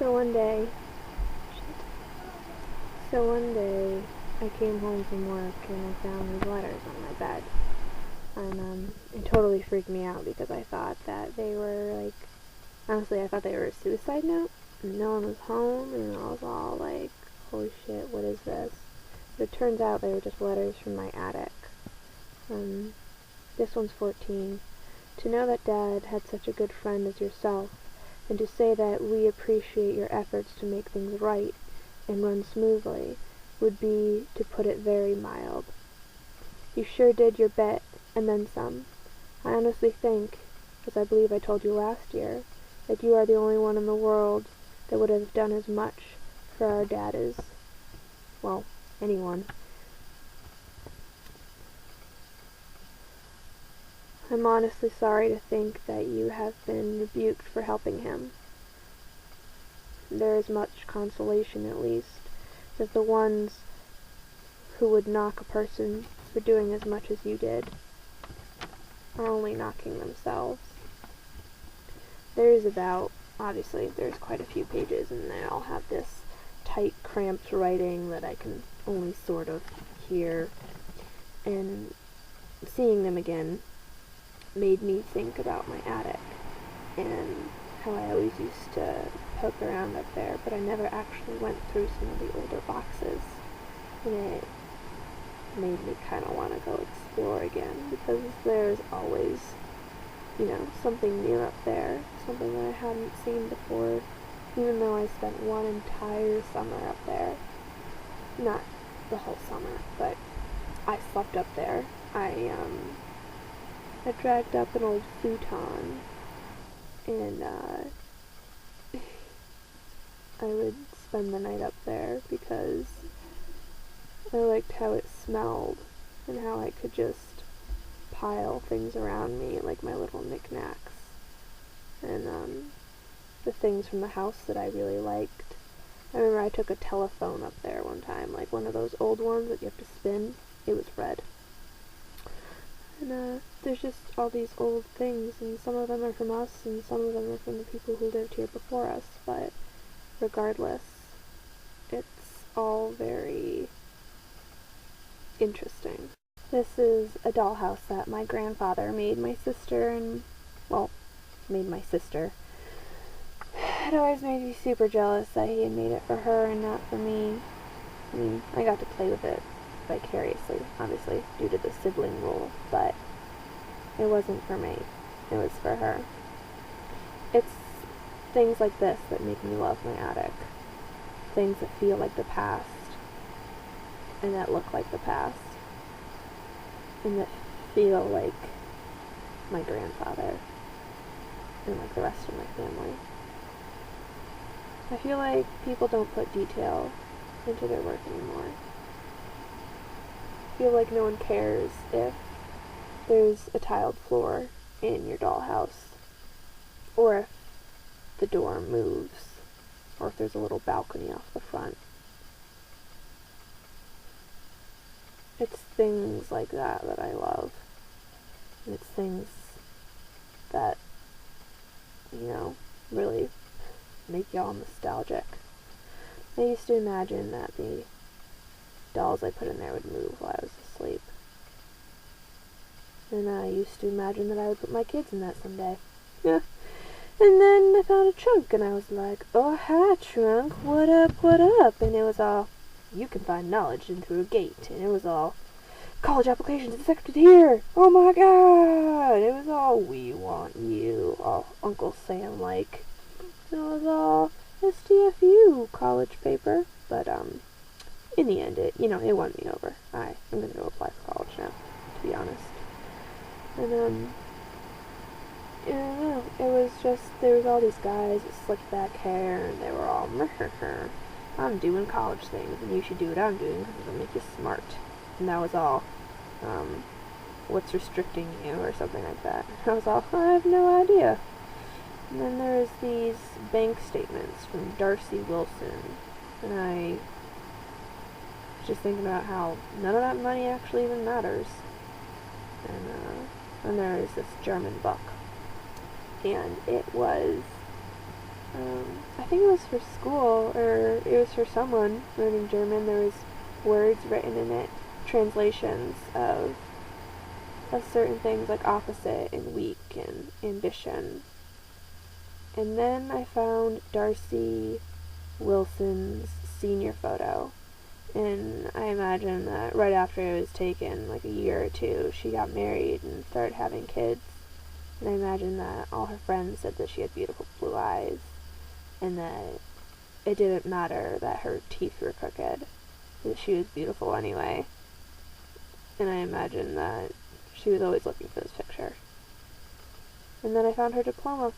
So one day, I came home from work and I found these letters on my bed. And it totally freaked me out because I thought that they were like, honestly, I thought they were a suicide note. And no one was home, and I was all like, holy shit, what is this? But it turns out they were just letters from my attic. This one's 14. To know that Dad had such a good friend as yourself, and to say that we appreciate your efforts to make things right and run smoothly, would be to put it very mild. You sure did your bit, and then some. I honestly think, as I believe I told you last year, that you are the only one in the world that would have done as much for our dad as, well, anyone. I'm honestly sorry to think that you have been rebuked for helping him. There is much consolation, at least, that the ones who would knock a person for doing as much as you did are only knocking themselves. Obviously, there's quite a few pages, and they all have this tight, cramped writing that I can only sort of hear, and seeing them again made me think about my attic, and how I always used to poke around up there, but I never actually went through some of the older boxes, and it made me kind of want to go explore again, because there's always, something new up there, something that I hadn't seen before, even though I spent one entire summer up there. Not the whole summer, but I slept up there. I dragged up an old futon, and I would spend the night up there because I liked how it smelled and how I could just pile things around me, like my little knickknacks, and the things from the house that I really liked. I remember I took a telephone up there one time, like one of those old ones that you have to spin. It was red. And there's just all these old things, and some of them are from us, and some of them are from the people who lived here before us, but regardless, it's all very interesting. This is a dollhouse that my grandfather made my sister. It always made me super jealous that he had made it for her and not for me. I mean, I got to play with it vicariously, obviously, due to the sibling rule, but it wasn't for me. It was for her. It's things like this that make me love my attic. Things that feel like the past, and that look like the past, and that feel like my grandfather, and like the rest of my family. I feel like people don't put detail into their work anymore. I feel like no one cares if there's a tiled floor in your dollhouse, or if the door moves, or if there's a little balcony off the front. It's things like that that I love. And it's things that, really make y'all nostalgic. I used to imagine that the dolls I put in there would move while I was asleep. And I used to imagine that I would put my kids in that someday. Yeah. And then I found a trunk, and I was like, oh, hi, trunk, what up, what up? And it was all, you can find knowledge in through a gate. And it was all, college applications accepted here. Oh my god. It was all, we want you. All Uncle Sam like. It was all STFU college paper. But, in the end, it won me over. I'm gonna go apply for college now, to be honest. And, I don't know, it was just, there was all these guys with slicked back hair, and they were all, I'm doing college things, and you should do what I'm doing, because it'll make you smart. And that was all, what's restricting you, or something like that. I was all, I have no idea. And then there was these bank statements from Darcy Wilson, and I was just thinking about how none of that money actually even matters. And there is this German book, and it was I think it was for school, or it was for someone learning German. There was words written in it, translations of certain things like opposite and weak and ambition. And then I found Darcy Wilson's senior photo, and I imagine that right after it was taken, like a year or two, she got married and started having kids. And I imagine that all her friends said that she had beautiful blue eyes, and that it didn't matter that her teeth were crooked, that she was beautiful anyway. And I imagine that she was always looking for this picture. And then I found her diploma.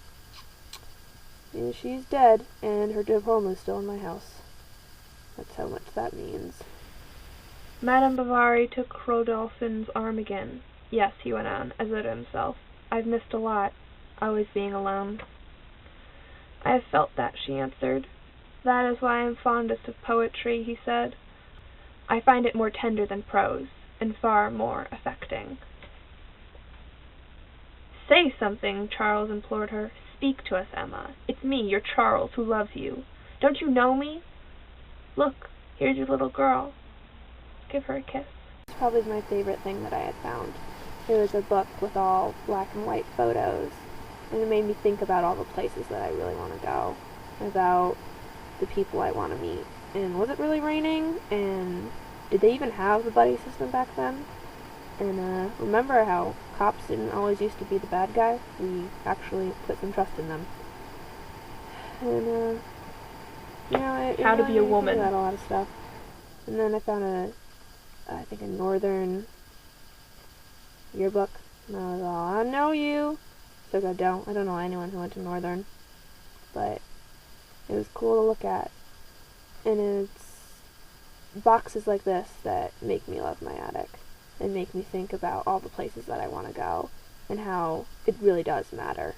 And she's dead, and her diploma's still in my house. That's how much that means. Madame Bovary took Rodolphin's arm again. Yes, he went on, as though to himself. I've missed a lot, always being alone. I have felt that, she answered. That is why I am fondest of poetry, he said. I find it more tender than prose, and far more affecting. Say something, Charles implored her. Speak to us, Emma. It's me, your Charles, who loves you. Don't you know me? Look, here's your little girl. Give her a kiss. It's probably my favorite thing that I had found. It was a book with all black and white photos, and it made me think about all the places that I really want to go, about the people I want to meet. And was it really raining? And did they even have the buddy system back then? And remember how cops didn't always used to be the bad guy? We actually put some trust in them. And How to be a woman. About a lot of stuff. And then I found a northern yearbook. And I was all, I know you. So I don't know anyone who went to Northern. But it was cool to look at. And it's boxes like this that make me love my attic. And make me think about all the places that I want to go. And how it really does matter.